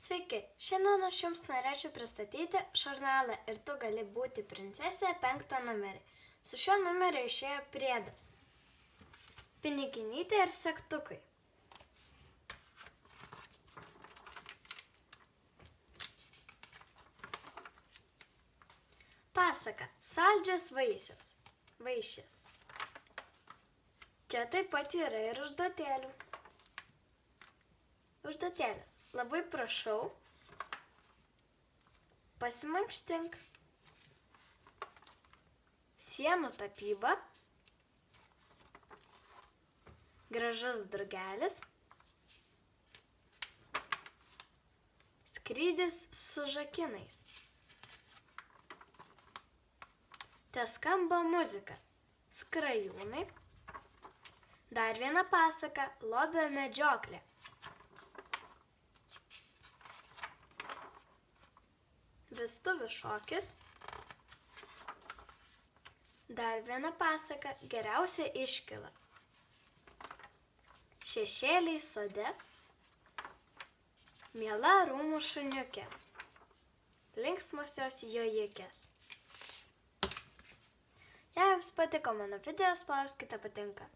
Sveiki, šiandien aš jums norėčiau pristatyti žurnalą Ir tu gali būti princesė 5 numerį. Su šiuo numeriu išėjo priedas. Piniginytė ir segtukai. Pasaka Saldžias vaišės. Čia taip pat yra ir užduotėlių. Užduotėlės. Labai prašau, pasimankštink. Sienų tapyba. Gražus drugelis. Skrydis su žakinais. Te skamba muzika. Skrajūnai. Dar viena pasaka Lobio medžioklė. Vestuvių šokis. Dar viena pasaka Geriausia iškyla. Šešėliai sode. Miela rūmų šuniukė. Linksmosios jojikės. Jei jums patiko mano video, spauskite patinka.